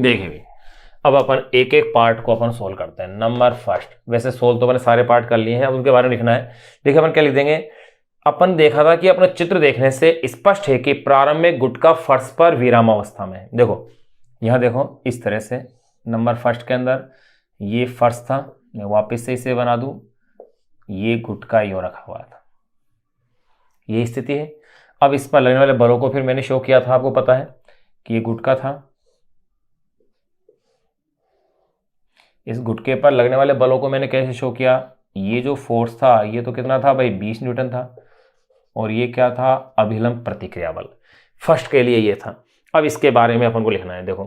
देखिए अब अपन एक एक पार्ट को अपन सोल्व करते हैं। नंबर फर्स्ट, वैसे सोल्व तो मैंने सारे पार्ट कर लिए हैं, अब उनके बारे में लिखना है। देखिए अपन क्या लिख देंगे, अपन देखा था कि अपने चित्र देखने से स्पष्ट है कि प्रारंभ में गुटका फर्श पर विरामावस्था में है। देखो यहां देखो इस तरह से नंबर फर्स्ट के अंदर ये फर्श था, मैं वापस से इसे बना दूं, ये गुटका यूं रखा हुआ था, ये स्थिति है। अब इस पर लगने वाले बलों को फिर मैंने शो किया था, आपको पता है कि ये गुटका था, इस गुटके पर लगने वाले बलों को मैंने कैसे शो किया, ये जो फोर्स था ये तो कितना था भाई 20 न्यूटन था, और ये क्या था अभिलंब प्रतिक्रिया बल, फर्स्ट के लिए ये था। अब इसके बारे में अपन को लिखना है। देखो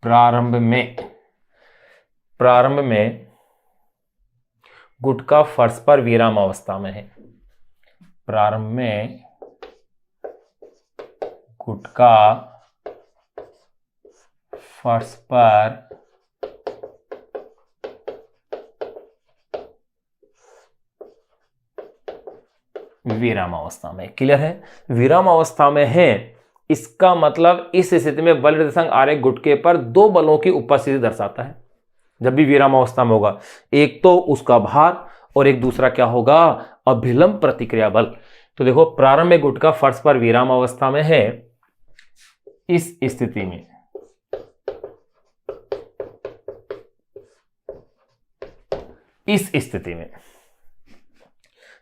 प्रारंभ में गुटका फर्श पर विराम अवस्था में है, प्रारंभ में गुटका फर्श पर विराम अवस्था में, क्लियर है, विराम अवस्था में है। इसका मतलब इस स्थिति में बल निर्देशांक आरेख गुटके पर दो बलों की उपस्थिति दर्शाता है। जब भी विराम अवस्था में होगा, एक तो उसका भार और एक दूसरा क्या होगा अभिलंब प्रतिक्रिया बल। तो देखो प्रारंभ में गुटका फर्श पर विराम अवस्था में है, इस स्थिति में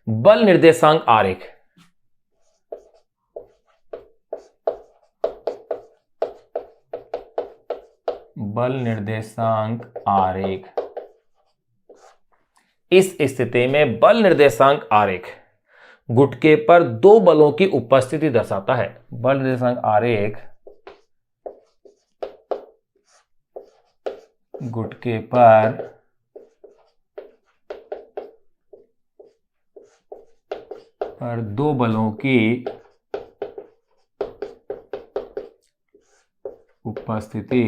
बल निर्देशांक आरेख इस स्थिति में बल निर्देशांक आरेख गुटके पर दो बलों की उपस्थिति दर्शाता है। बल निर्देशांक आरेख गुटके पर दो बलों की उपस्थिति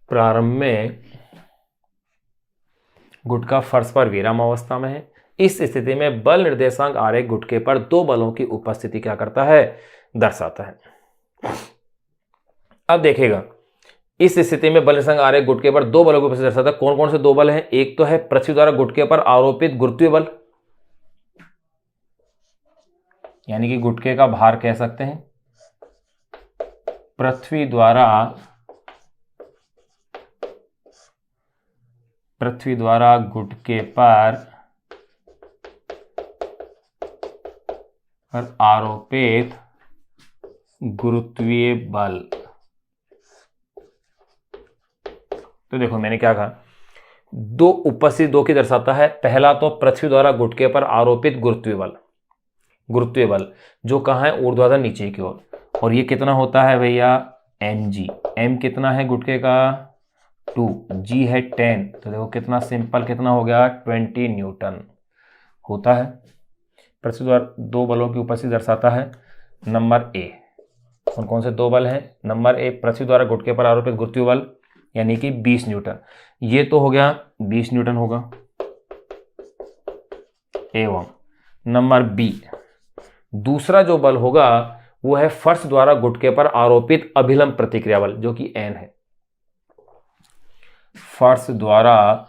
प्रारंभ में गुटका फर्श पर विराम अवस्था में है, इस स्थिति में बल निर्देशांक आरेख गुटके पर दो बलों की उपस्थिति क्या करता है दर्शाता है। अब देखिएगा इस स्थिति में बल निर्देशांक आरेख गुटके पर दो बलों की उपस्थिति दर्शाता है। कौन कौन से दो बल हैं, एक तो है पृथ्वी द्वारा गुटके पर आरोपित गुरुत्वीय बल, यानी कि गुटके का भार कह सकते हैं, पृथ्वी द्वारा गुटके पर आरोपित गुरुत्वीय बल। तो देखो मैंने क्या कहा, दो उपस्थिति दो की दर्शाता है। पहला तो पृथ्वी द्वारा गुटके पर आरोपित गुरुत्वीय बल जो कहां है ऊर्ध्वाधर नीचे की ओर, और ये कितना होता है भैया mg, m कितना है गुटके का 2, g है 10, तो देखो कितना सिंपल कितना हो गया 20 न्यूटन होता है। पृथ्वी द्वारा दो बलों की उपस्थिति दर्शाता है। नंबर ए, कौन कौन से दो बल हैं, नंबर ए पृथ्वी द्वारा गुटके पर आरोपित गुरुत्वीय बल यानी कि 20 न्यूटन, ये तो हो गया 20 न्यूटन होगा, एवं नंबर बी दूसरा जो बल होगा वो है फर्श द्वारा गुटके पर आरोपित अभिलंब प्रतिक्रिया बल जो कि n है। फर्श द्वारा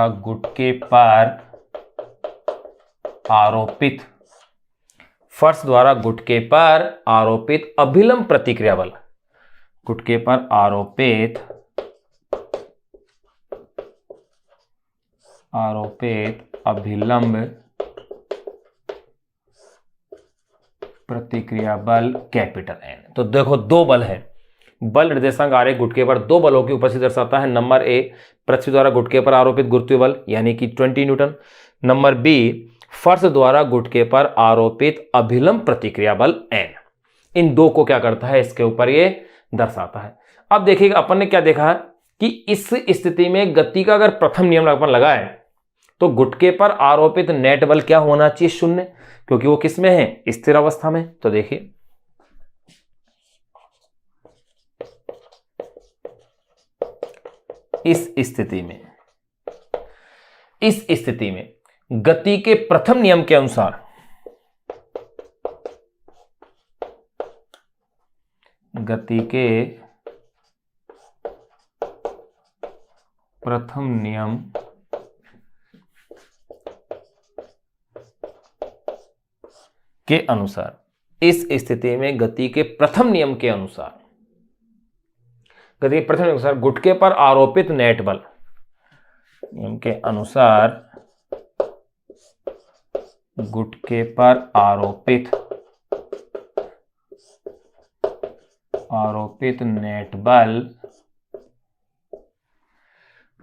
गुटके पर आरोपित अभिलंब प्रतिक्रिया बल, गुटके पर आरोपित अभिलंब प्रतिक्रिया बल कैपिटल N। तो देखो दो बल है, बल निर्देशांक आरेख गुटके पर दो बलों की उपस्थिति दर्शाता है। नंबर ए पृथ्वी द्वारा गुटके पर आरोपित गुरुत्वीय बल यानी कि 20 न्यूटन, नंबर बी फर्श द्वारा गुटके पर आरोपित अभिलंब प्रतिक्रिया बल N। इन दो को क्या करता है इसके ऊपर ये दर्शाता है। अब देखिएगा अपन ने क्या देखा है कि इस स्थिति में गति का अगर प्रथम नियम अपन लगाए तो गुटके पर आरोपित नेट बल क्या होना चाहिए 0, क्योंकि वो किस में है स्थिर अवस्था में। तो देखिए इस स्थिति में गति के प्रथम नियम के अनुसार गति के प्रथम नियम के अनुसार, इस स्थिति में गति के प्रथम नियम के अनुसार गुटके पर आरोपित नेट बल नियम के अनुसार गुटके पर आरोपित नेट बल,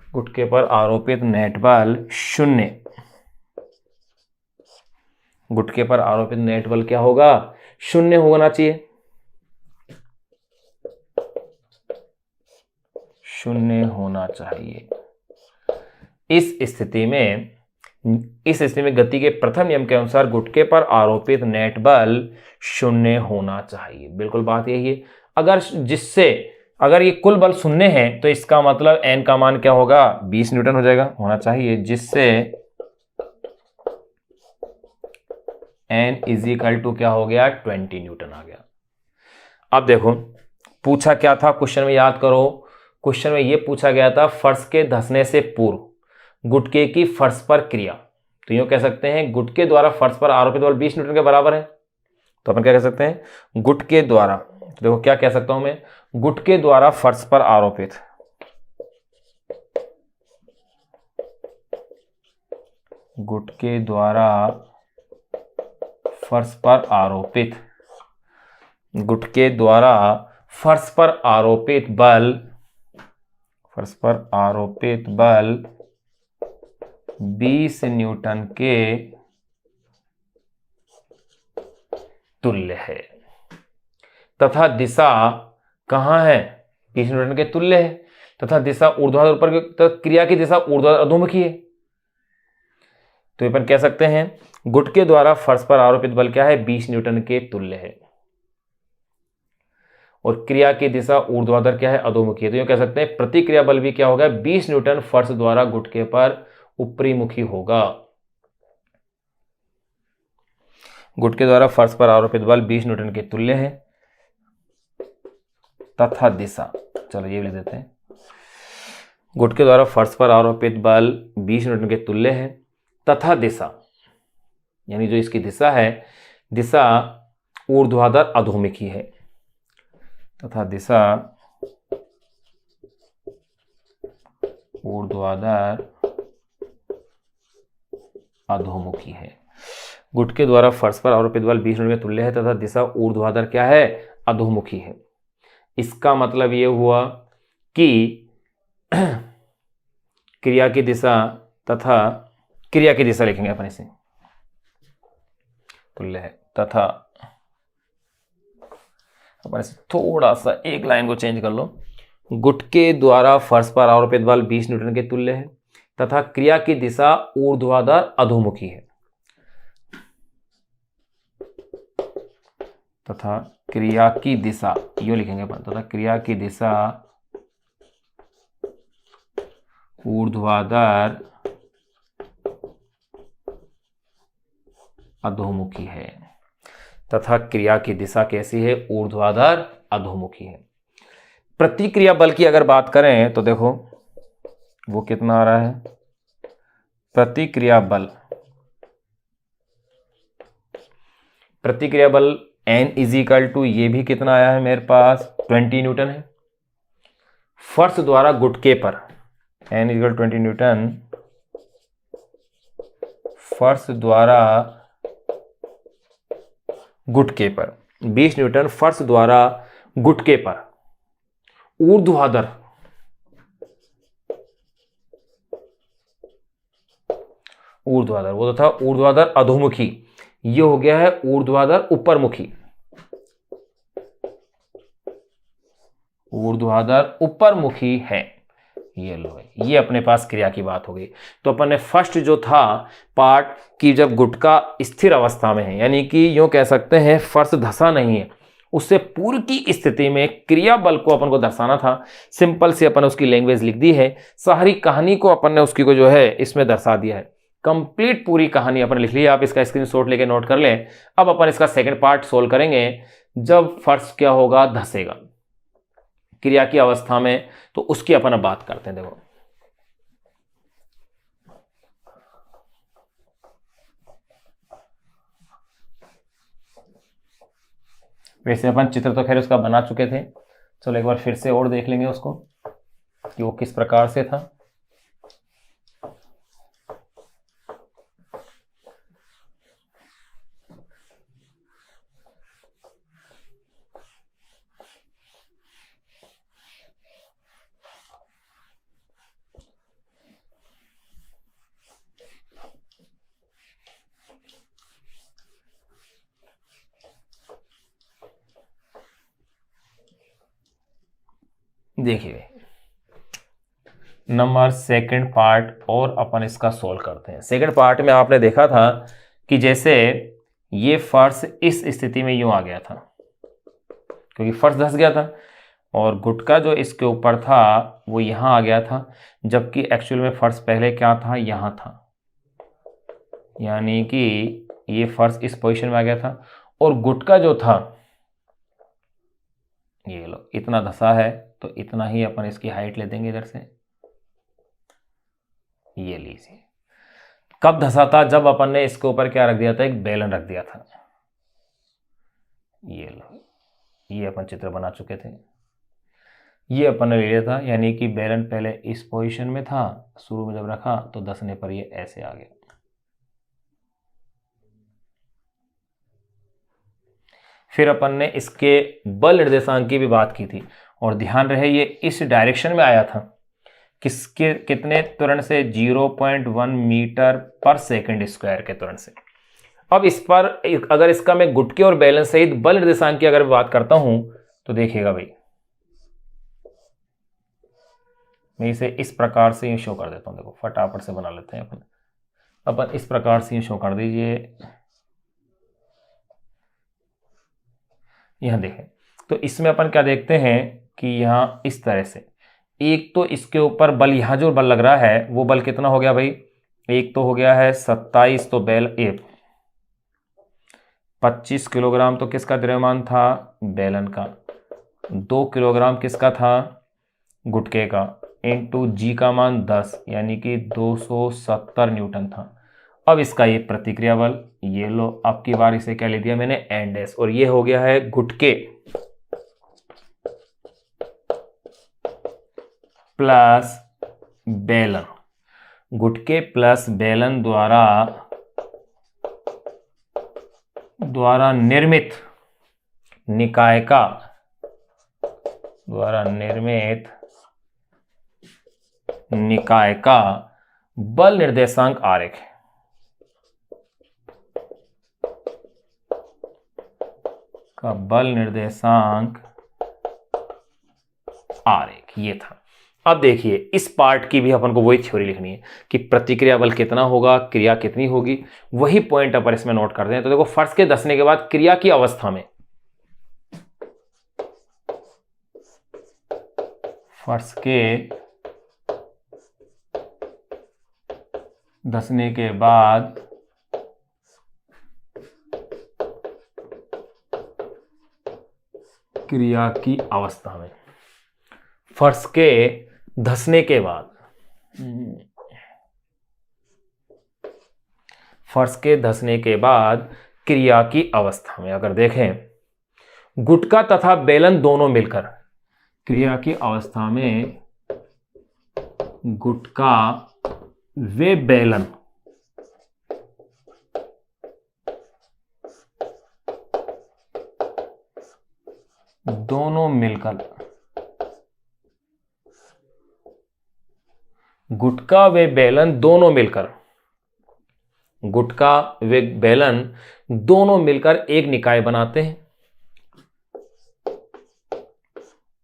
गुटके पर आरोपित नेट बल शून्य। गुटके पर आरोपित नेट बल क्या होगा? शून्य होना चाहिए, शून्य होना चाहिए। इस स्थिति में गति के प्रथम नियम के अनुसार गुटके पर आरोपित नेट बल शून्य होना चाहिए। बिल्कुल बात यही है। अगर ये कुल बल शून्य है तो इसका मतलब n का मान क्या होगा? 20 न्यूटन हो जाएगा, होना चाहिए, जिससे n इज इक्वल टू क्या हो गया? 20 न्यूटन आ गया। अब देखो पूछा क्या था क्वेश्चन में, याद करो। क्वेश्चन में ये पूछा गया था फर्श के धंसने से पूर्व गुटके की फर्श पर क्रिया। तो यूं कह सकते हैं गुटके द्वारा फर्श पर आरोपित बल 20 न्यूटन के बराबर है। तो अपन क्या कह सकते हैं? गुटके द्वारा, देखो क्या कह सकता हूं मैं, गुटके द्वारा फर्श पर आरोपित फर्श पर आरोपित बल 20 न्यूटन के तुल्य है तथा दिशा कहां है? 20 न्यूटन के तुल्य है तथा दिशा ऊर्ध्वाधर ऊपर की, तो क्रिया की दिशा ऊर्ध्वाधर अधोमुखी है। तो अपन कह सकते हैं गुटके द्वारा फर्श पर आरोपित बल क्या है? 20 न्यूटन के तुल्य है और क्रिया की दिशा ऊर्ध्वाधर क्या है? अधोमुखी है। तो यूं कह सकते हैं प्रतिक्रिया बल भी क्या होगा? 20 न्यूटन फर्श द्वारा गुटके पर ऊपरी मुखी होगा। गुटके द्वारा फर्श पर आरोपित बल 20 न्यूटन के तुल्य है तथा दिशा, चलो ये भी लिख देते हैं, गुटके द्वारा फर्श पर आरोपित बल 20 न्यूटन के तुल्य है तथा दिशा, यानी जो इसकी दिशा है, दिशा ऊर्ध्वाधर अधोमुखी है तथा दिशा ऊर्ध्वाधर अधोमुखी है। गुटके द्वारा फर्श पर आरोपित बल 20 न्यूटन के तुल्य है तथा दिशा ऊर्ध्वाधर क्या है? अधोमुखी है। इसका मतलब ये हुआ कि क्रिया की दिशा लिखेंगे अपन इसे, तुल्य है तथा अपन इसे थोड़ा सा एक लाइन को चेंज कर लो। गुटके द्वारा फर्श पर आरोपित बल 20 न्यूटन के तुल्य है तथा क्रिया की दिशा ऊर्ध्वाधर अधोमुखी है तथा क्रिया की दिशा, यूं लिखेंगे अपन, तथा क्रिया की दिशा ऊर्ध्वाधर अधोमुखी है तथा क्रिया की दिशा कैसी है? ऊर्ध्वाधर अधोमुखी है। प्रतिक्रिया बल की अगर बात करें तो देखो वो कितना आ रहा है? प्रतिक्रिया बल N इज इक्वल टू, ये भी कितना आया है मेरे पास? 20 न्यूटन है। फर्श द्वारा गुटके पर N इज इक्वल 20 न्यूटन, फर्श द्वारा गुटके पर 20 न्यूटन, फर्श द्वारा गुटके पर ऊर्ध्वाधर वो तो था ऊर्ध्वाधर अधोमुखी, ये हो गया है ऊर्ध्वाधर ऊपरमुखी। ऊर्ध्वाधर ऊपरमुखी है। ये लो, ये अपने पास क्रिया की बात हो गई। तो अपन ने फर्स्ट जो था पार्ट कि जब गुटका स्थिर अवस्था में है, यानी कि यूं कह सकते हैं फर्श धंसा नहीं है, उससे पूर्व की स्थिति में क्रिया बल को अपन को दर्शाना था। सिंपल से अपन उसकी लैंग्वेज लिख दी है, सारी कहानी को अपन ने उसकी को जो है इसमें दर्शा दिया है। कंप्लीट पूरी कहानी अपन लिख ली है, आप इसका स्क्रीनशॉट लेके नोट कर लें। अब अपन इसका सेकंड पार्ट सोल्व करेंगे, जब फर्श क्या होगा, धसेगा क्रिया की अवस्था में, तो उसकी अपन अब बात करते हैं। देखो वैसे अपन चित्र तो खैर उसका बना चुके थे, चलो एक बार फिर से और देख लेंगे उसको कि वो किस प्रकार से था। देखिए नंबर सेकंड पार्ट और अपन इसका सोल्व करते हैं। सेकंड पार्ट में आपने देखा था कि जैसे ये फर्श इस स्थिति में यूं आ गया था क्योंकि फर्श धस गया था, और गुटका जो इसके ऊपर था वो यहां आ गया था, जबकि एक्चुअल में फर्श पहले क्या था, यहां था। यानी कि ये फर्श इस पोजीशन में आ गया था और गुटका जो था, ये लो इतना धसा है तो इतना ही अपन इसकी हाइट ले देंगे इधर से। ये लीजिए, कब धसा था, जब अपन ने इसके ऊपर क्या रख दिया था, एक बेलन रख दिया था। ये लो, ये अपन चित्र बना चुके थे, ये अपन ने ले लिया था। यानी कि बेलन पहले इस पोजीशन में था, शुरू में जब रखा तो धसने पर ये ऐसे आ गया। फिर अपन ने इसके बल निर्देशांक की भी बात की थी, और ध्यान रहे ये इस डायरेक्शन में आया था, किसके कितने त्वरण से, 0.1 मीटर पर सेकंड स्क्वायर के त्वरण से। अब इस पर अगर इसका मैं गुटके और बेलन सहित बल निर्देशांक की अगर बात करता हूं तो देखिएगा भाई, मैं इसे इस प्रकार से यूं शो कर देता हूं। देखो फटाफट से बना लेते हैं अपन इस प्रकार से यूं शो कर दीजिए। यहां देखें तो इसमें अपन क्या देखते हैं कि यहां इस तरह से, एक तो इसके ऊपर बल, यहां जो बल लग रहा है वो बल कितना हो गया भाई, एक तो हो गया है 27, तो बेल 25 किलोग्राम तो किसका द्रव्यमान था, बेलन का। 2 किलोग्राम किसका था, गुटके का, इंटू जी का मान 10, यानी कि 270 न्यूटन था। अब इसका ये प्रतिक्रिया बल, ये लो आपकी बार, इसे क्या ले दिया मैंने, एन डैश, और ये हो गया है गुटके प्लस बेलन। गुटके प्लस बेलन द्वारा निर्मित निकाय का, बल निर्देशांक आरेख है। का बल निर्देशांक आरेख ये था। अब देखिए इस पार्ट की भी अपन को वही थ्योरी लिखनी है कि प्रतिक्रिया बल कितना होगा, क्रिया कितनी होगी, वही पॉइंट अपन इसमें नोट कर दें। तो देखो फर्श के धंसने के बाद क्रिया की अवस्था में, फर्श के धंसने के बाद क्रिया की अवस्था में, फर्श के धंसने के बाद, फर्श के धंसने के बाद क्रिया की अवस्था में अगर देखें, गुटका तथा बेलन दोनों मिलकर, क्रिया की अवस्था में गुटका वे बेलन दोनों मिलकर, गुटका वे बेलन दोनों मिलकर, गुटका वे बेलन दोनों मिलकर एक निकाय बनाते हैं।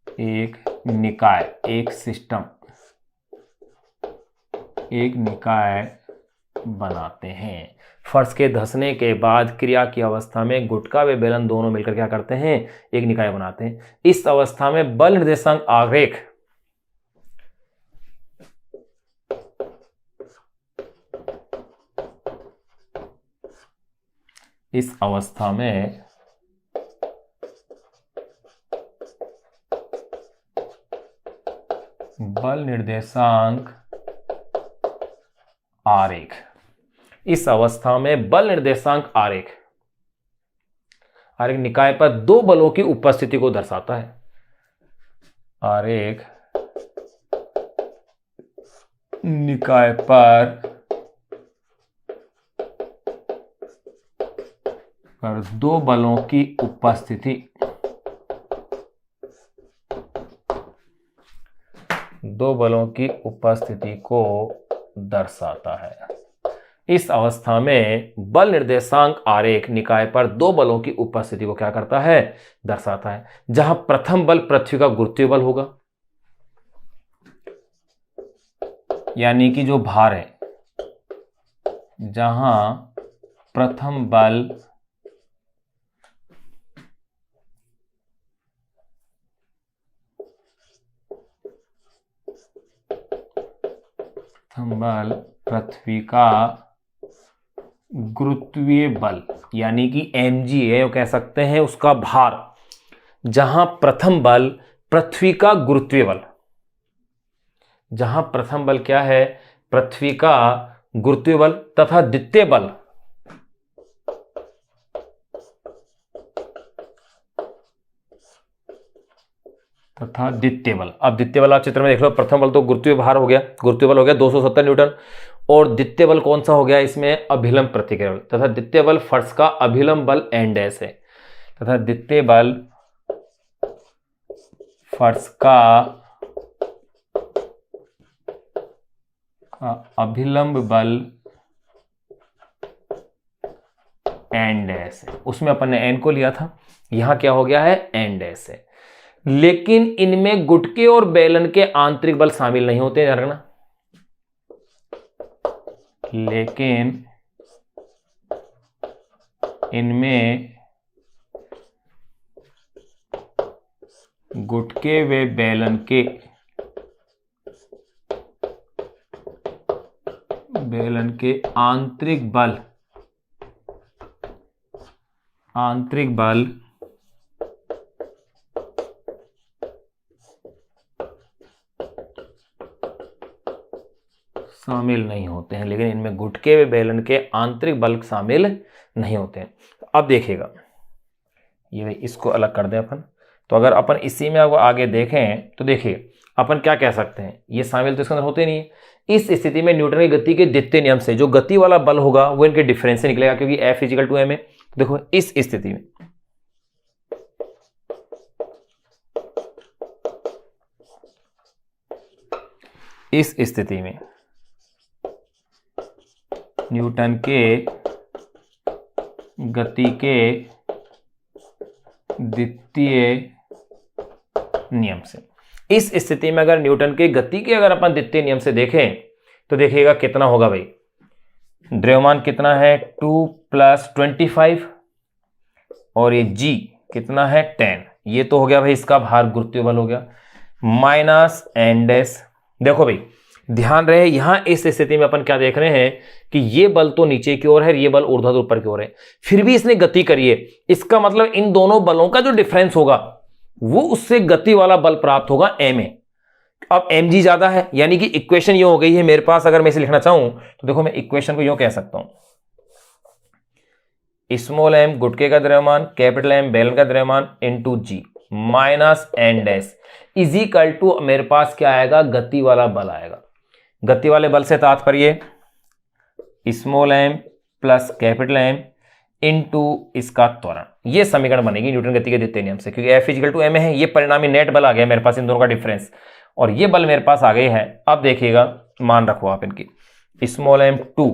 एक निकाय, एक सिस्टम, एक निकाय बनाते हैं। फर्श के धंसने के बाद क्रिया की अवस्था में गुटका व बेलन दोनों मिलकर क्या करते हैं, एक निकाय बनाते हैं। इस अवस्था में बल निर्देशांक आरेख इस अवस्था में बल निर्देशांक आरेख, इस अवस्था में बल निर्देशांक आरेख निकाय पर दो बलों की उपस्थिति को दर्शाता है। आरेख निकाय पर दो बलों की उपस्थिति को दर्शाता है। इस अवस्था में बल निर्देशांक आरेख निकाय पर दो बलों की उपस्थिति को क्या करता है, दर्शाता है। जहां प्रथम बल पृथ्वी का गुरुत्वीय बल होगा, यानी कि जो भार है, जहां प्रथम बल पृथ्वी का गुरुत्वीय बल यानी कि mg है, वो कह सकते हैं उसका भार। जहां प्रथम बल पृथ्वी का गुरुत्वीय बल, जहां प्रथम बल क्या है, पृथ्वी का गुरुत्वीय बल तथा द्वितीय बल अब द्वितीय बल आप चित्र में देख लो। प्रथम बल तो गुरुत्वीय भार हो गया, गुरुत्वीय बल हो गया 270 न्यूटन, और द्वितीय बल कौन सा हो गया इसमें, अभिलंब प्रतिक्रिया बल, तथा द्वितीय बल फर्श का अभिलंब बल n डैश है, तथा द्वितीय बल फर्श का अभिलंब बल n डैश है। उसमें अपन ने n को लिया था, यहां क्या हो गया है, n डैश है। लेकिन इनमें गुटके और बेलन के आंतरिक बल शामिल नहीं होते हैं, रखना। लेकिन इनमें गुटके व बेलन के आंतरिक बल शामिल नहीं होते हैं। लेकिन इनमें गुटके व बेलन के आंतरिक बल शामिल नहीं होते हैं। अब देखिएगा, ये इसको अलग कर दें अपन। तो अगर अपन इसी में अब आगे देखें तो देखिए अपन क्या कह सकते हैं, ये शामिल तो इसके अंदर होते नहीं है। इस स्थिति में न्यूटन की गति के द्वितीय नियम से जो गति वाला बल होगा वो इनके डिफरेंस से निकलेगा, क्योंकि F = m है। देखो इस स्थिति में न्यूटन के गति के द्वितीय नियम से, इस स्थिति में अगर न्यूटन के गति के अगर अपन द्वितीय नियम से देखें तो देखिएगा कितना होगा भाई, द्रव्यमान कितना है 2 + 25 और ये g कितना है 10। ये तो हो गया भाई इसका भार, गुरुत्वीय बल हो गया, -n डैश। देखो भाई ध्यान रहे, यहां इस स्थिति में अपन क्या देख रहे हैं कि ये बल तो नीचे की ओर है, ये बल ऊर्ध्वाधर ऊपर की ओर है, फिर भी इसने गति करी है। इसका मतलब इन दोनों बलों का जो डिफरेंस होगा वो उससे गति वाला बल प्राप्त होगा ma। अब mg ज्यादा है, यानी कि इक्वेशन ये हो गई है मेरे पास। अगर मैं इसे लिखना चाहूं तो देखो मैं इक्वेशन को यूं कह सकता हूं, स्मॉल m गुटके का द्रव्यमान, कैपिटल M बेलन का द्रव्यमान इंटू g -n डैश = मेरे पास क्या आएगा, गति वाला बल आएगा। गति वाले बल से तात्पर्य small m plus capital M into इसका त्वरण। ये समीकरण बनेगी न्यूटन गति के द्वितीय नियम से, क्योंकि F = m है। ये परिणामी नेट बल आ गया मेरे पास, इन दोनों का डिफरेंस, और ये बल मेरे पास आ गए हैं। अब देखिएगा, मान रखो आप इनकी, स्मॉल m 2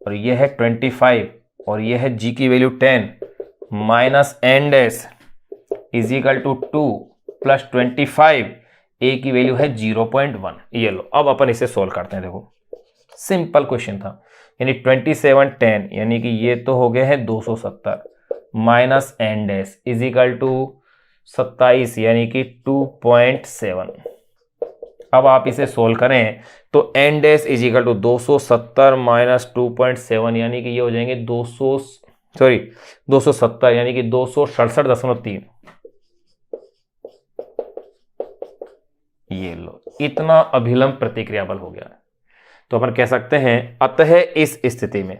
और ये है 25 और ये है g की वैल्यू 10 -n डैश = 2 + 25, a की वैल्यू है 0.1। ये लो, अब अपन इसे सोल्व करते हैं। देखो सिंपल क्वेश्चन था, यानी 27 10 यानी कि ये तो हो गए हैं 270 minus n dash is equal to 27 यानी कि 2.7। अब आप इसे सोल्व करें तो n dash is equal to 270 minus 2.7 यानी कि ये हो जाएंगे 270 यानी कि 267.3। ये लो, इतना अभिलंब प्रतिक्रिया बल हो गया। तो अपन कह सकते हैं अतः इस स्थिति में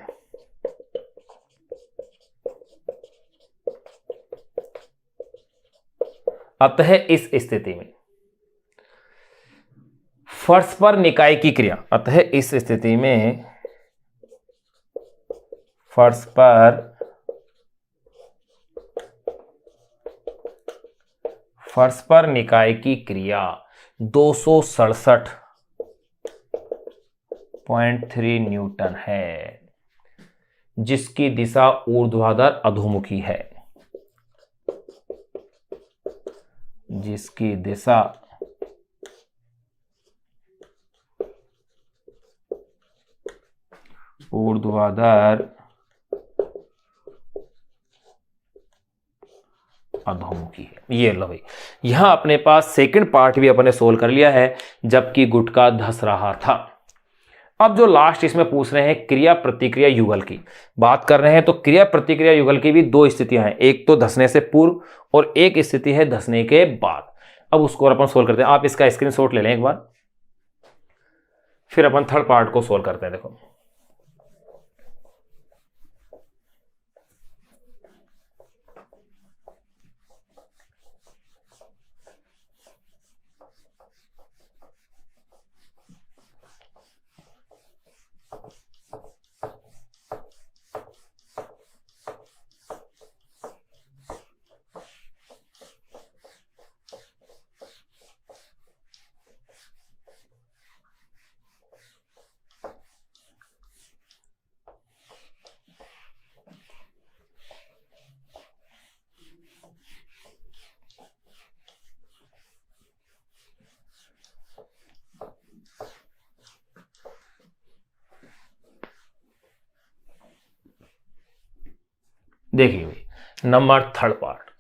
फर्श पर निकाय की क्रिया, अतः इस स्थिति में फर्श पर निकाय की क्रिया 267.3 न्यूटन है, जिसकी दिशा ऊर्ध्वाधर अधोमुखी है, जिसकी दिशा ऊर्ध्वाधर अधोमुखी है। ये लो भाई, यहां अपने पास सेकंड पार्ट भी अपने सोल्व कर लिया है, जबकि गुटका धंस रहा था। अब जो लास्ट इसमें पूछ रहे हैं क्रिया प्रतिक्रिया युगल की बात कर रहे हैं, तो क्रिया प्रतिक्रिया युगल की भी दो स्थितियां हैं, एक तो धंसने से पूर्व और एक स्थिति है धंसने के बाद। अब उसको अपन सोल्व करते हैं। आप इसका स्क्रीनशॉट ले लें एक बार, फिर अपन थर्ड पार्ट को सोल्व करते हैं। देखो देखिए भाई, नंबर थर्ड पार्ट,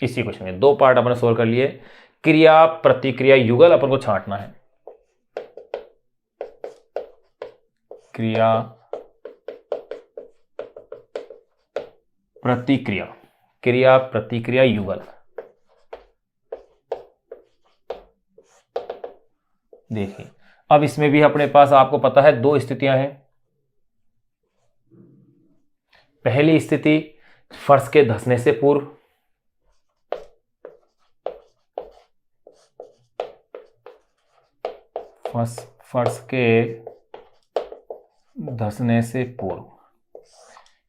इसी क्वेश्चन में दो पार्ट अपन सोल्व कर लिए। क्रिया प्रतिक्रिया युगल अपन को छांटना है। क्रिया प्रतिक्रिया युगल। देखिए, अब इसमें भी अपने पास आपको पता है दो स्थितियां हैं। पहली स्थिति फर्श के धंसने से पूर्व, फर्श के धंसने से पूर्व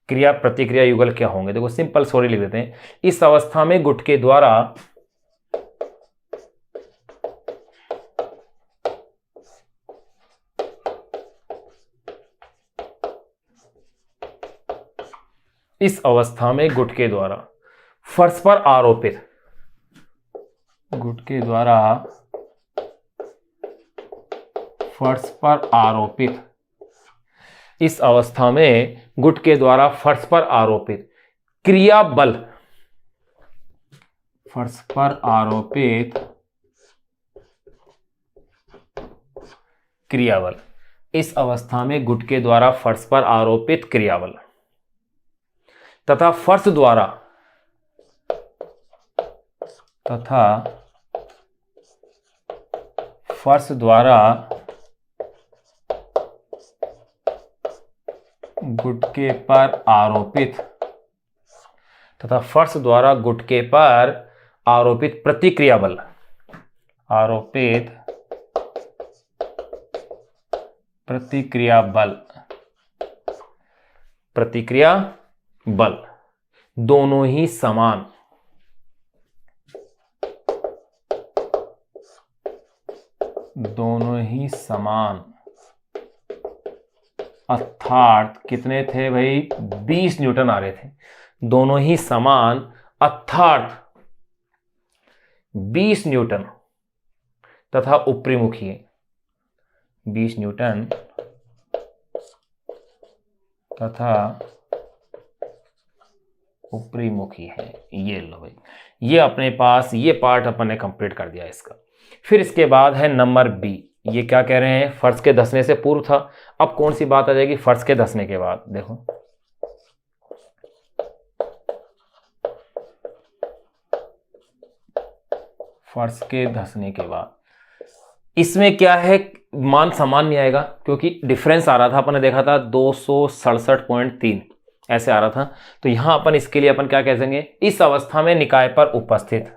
क्रिया प्रतिक्रिया युगल क्या होंगे। देखो सिंपल सॉरी लिख देते हैं। इस अवस्था में गुटके द्वारा फर्श पर आरोपित इस अवस्था में गुटके द्वारा फर्श पर आरोपित क्रिया बल, इस अवस्था में गुटके द्वारा फर्श पर आरोपित क्रियाबल तथा फर्श द्वारा गुटके पर आरोपित प्रतिक्रिया बल, प्रतिक्रिया बल दोनों ही समान अर्थात कितने थे भाई, 20 न्यूटन आ रहे थे। दोनों ही समान अर्थात 20 न्यूटन तथा ऊपरी मुखी 20 न्यूटन तथा ऊपरी मुखी है। ये लो भाई, ये अपने पास ये पार्ट अपन ने कंप्लीट कर दिया इसका। फिर इसके बाद है नंबर बी। ये क्या कह रहे हैं, फर्श के धंसने से पूर्व था। अब कौन सी बात आ जाएगी, फर्श के धंसने के बाद। देखो फर्श के धंसने के बाद इसमें क्या है, मान समान नहीं आएगा क्योंकि डिफरेंस आ रहा था, अपन ने देखा था 267.3 ऐसे आ रहा था। तो यहां अपन इसके लिए अपन क्या कह देंगे, इस अवस्था में निकाय पर उपस्थित,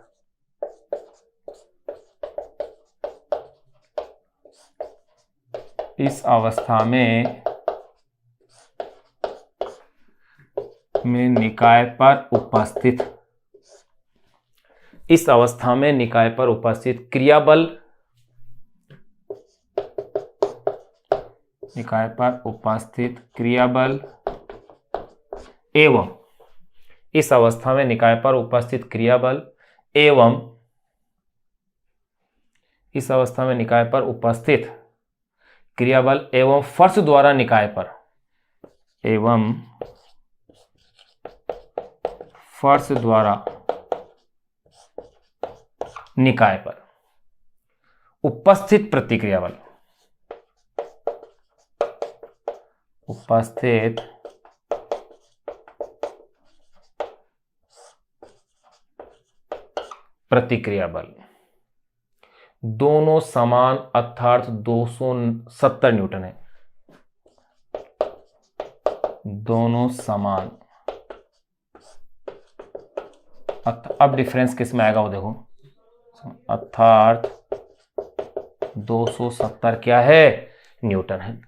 इस अवस्था में निकाय पर उपस्थित, इस अवस्था में निकाय पर उपस्थित क्रियाबल, निकाय पर उपस्थित क्रियाबल एवं, इस अवस्था में निकाय पर उपस्थित क्रियाबल एवं, इस अवस्था में निकाय पर उपस्थित क्रियाबल एवं फर्श द्वारा निकाय पर, एवं फर्श द्वारा निकाय पर उपस्थित प्रतिक्रिया बल, उपस्थित प्रतिक्रिया बल दोनों समान अर्थात 270 न्यूटन है, दोनों समान। अब डिफरेंस किस में आएगा वो देखो, अर्थात 270 क्या है, न्यूटन है,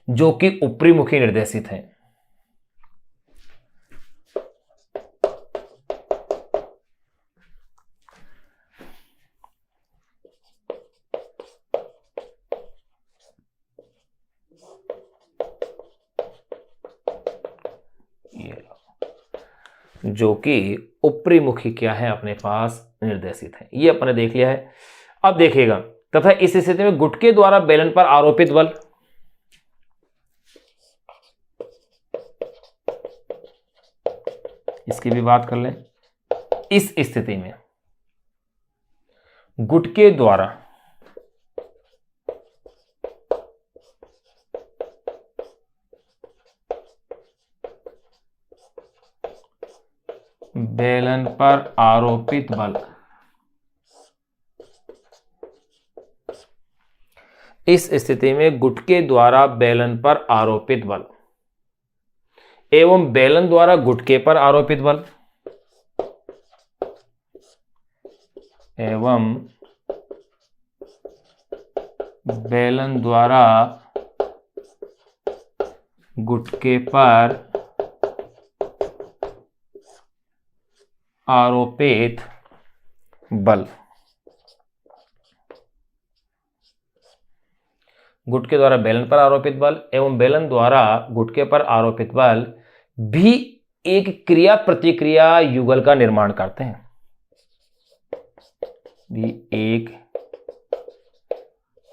जो कि ऊपरी मुखी निर्देशित है। जो कि ऊपरी मुखी क्या है अपने पास निर्देशित है, ये अपने देख लिया है। अब देखिएगा, तथा इस स्थिति में गुटके द्वारा बेलन पर आरोपित बल, इसकी भी बात कर लें। इस स्थिति में गुटके द्वारा बेलन पर आरोपित बल, इस स्थिति में गुटके द्वारा बेलन पर आरोपित बल एवं बेलन द्वारा गुटके पर आरोपित बल एवं बेलन द्वारा गुटके पर आरोपित बल, गुटके द्वारा बेलन पर आरोपित बल एवं बेलन द्वारा गुटके पर आरोपित बल भी एक क्रिया प्रतिक्रिया युगल का निर्माण करते हैं, भी एक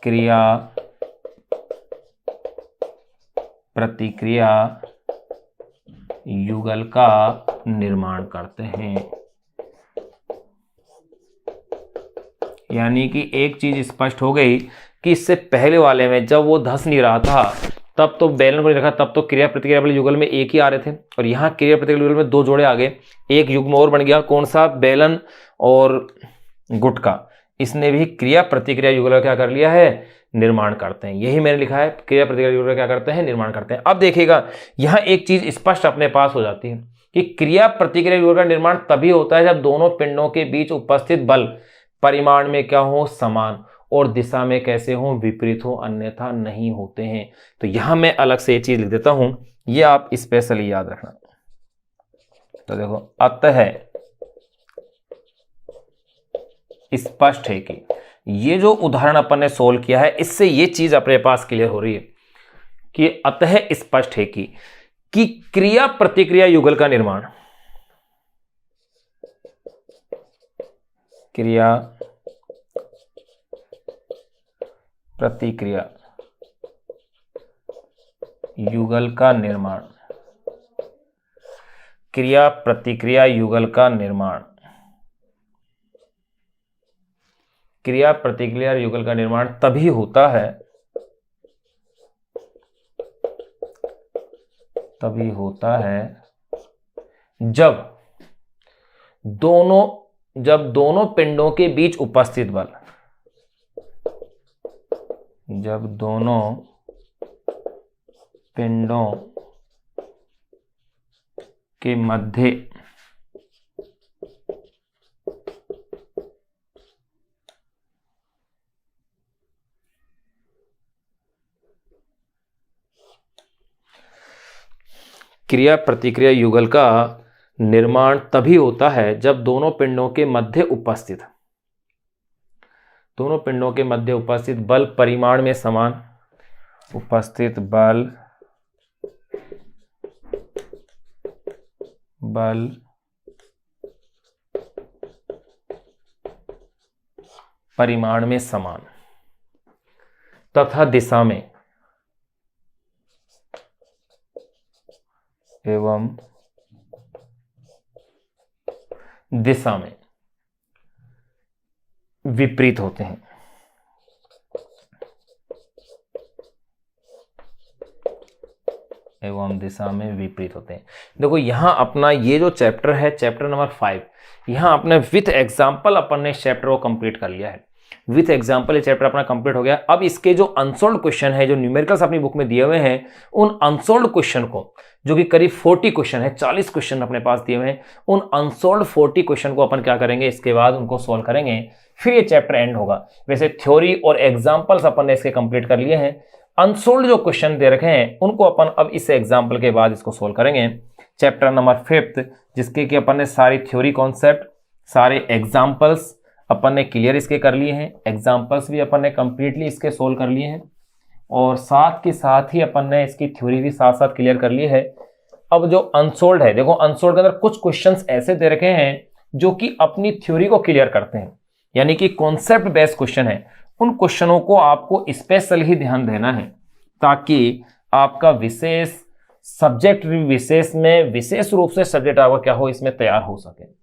क्रिया प्रतिक्रिया युगल का निर्माण करते हैं। यानी कि एक चीज स्पष्ट हो गई कि इससे पहले वाले में जब वो धंस नहीं रहा था तब तो बेलन को नहीं रखा, तब तो क्रिया प्रतिक्रिया वाले युगल में एक ही आ रहे थे, और यहाँ क्रिया प्रतिक्रिया युगल में दो जोड़े आ गए, एक युग्म और बन गया। कौन सा, बेलन और गुटका, इसने भी क्रिया प्रतिक्रिया युगल का क्या कर लिया है, निर्माण करते हैं। यही मैंने लिखा है, क्रिया प्रतिक्रिया युगल क्या करते हैं, निर्माण करते हैं। अब देखिएगा यहाँ एक चीज स्पष्ट अपने पास हो जाती है कि क्रिया प्रतिक्रिया युगल का निर्माण तभी होता है जब दोनों पिंडों के बीच उपस्थित बल परिमाण में क्या हो, समान, और दिशा में कैसे हो, विपरीत हो, अन्यथा नहीं होते हैं। तो यहां मैं अलग से ये चीज लिख देता हूं, ये आप स्पेशली याद रखना। तो देखो, अतः स्पष्ट है कि ये जो उदाहरण अपन ने सोल्व किया है, इससे ये चीज अपने पास क्लियर हो रही है कि अतः स्पष्ट है कि क्रिया प्रतिक्रिया युगल का निर्माण, क्रिया प्रतिक्रिया युगल का निर्माण, क्रिया प्रतिक्रिया युगल का निर्माण, क्रिया प्रतिक्रिया युगल का निर्माण तभी होता है, जब दोनों पिंडों के बीच उपस्थित बल, जब दोनों पिंडों के मध्य क्रिया प्रतिक्रिया युगल का निर्माण तभी होता है जब दोनों पिंडों के मध्य उपस्थित बल परिमाण में समान, उपस्थित बल परिमाण में समान तथा दिशा में एवं दिशा में विपरीत होते हैं। देखो यहां अपना ये जो चैप्टर है, चैप्टर नंबर 5, यहां अपने विथ एग्जाम्पल अपन ने इस चैप्टर को कंप्लीट कर लिया है। विथ एग्जाम्पल ये चैप्टर अपना कंप्लीट हो गया। अब इसके जो अनसोल्व्ड क्वेश्चन है, जो न्यूमेरिकल्स अपनी बुक में दिए हुए हैं, उन अनसोल्व्ड क्वेश्चन को, जो कि करीब 40 क्वेश्चन है, 40 क्वेश्चन अपने पास दिए हुए हैं, उन अनसोल्व्ड 40 क्वेश्चन को अपन क्या करेंगे, इसके बाद उनको सॉल्व करेंगे, फिर ये चैप्टर एंड होगा। वैसे थ्योरी और एग्जाम्पल्स अपन ने इसके कंप्लीट कर लिए हैं। अनसोल्व्ड जो क्वेश्चन दे रखे हैं उनको अपन अब इस एग्जाम्पल के बाद इसको सोल्व करेंगे। चैप्टर नंबर 5, जिसके कि अपन ने सारी थ्योरी कॉन्सेप्ट, सारे एग्जाम्पल्स अपन ने क्लियर इसके कर लिए हैं, एग्जाम्पल्स भी अपन ने कंप्लीटली इसके सोल्व कर लिए हैं, और साथ के साथ ही अपन ने इसकी थ्योरी भी साथ साथ क्लियर कर ली है। अब जो अनसोल्व्ड है, देखो अनसोल्व्ड के अंदर कुछ क्वेश्चंस ऐसे दे रखे हैं जो कि अपनी थ्योरी को क्लियर करते हैं, यानी कि कॉन्सेप्ट बेस्ड क्वेश्चन है। उन क्वेश्चनों को आपको स्पेशल ही ध्यान देना है, ताकि आपका विशेष सब्जेक्ट विशेष में विशेष रूप से सब्जेक्ट आपका क्या हो, इसमें तैयार हो सके।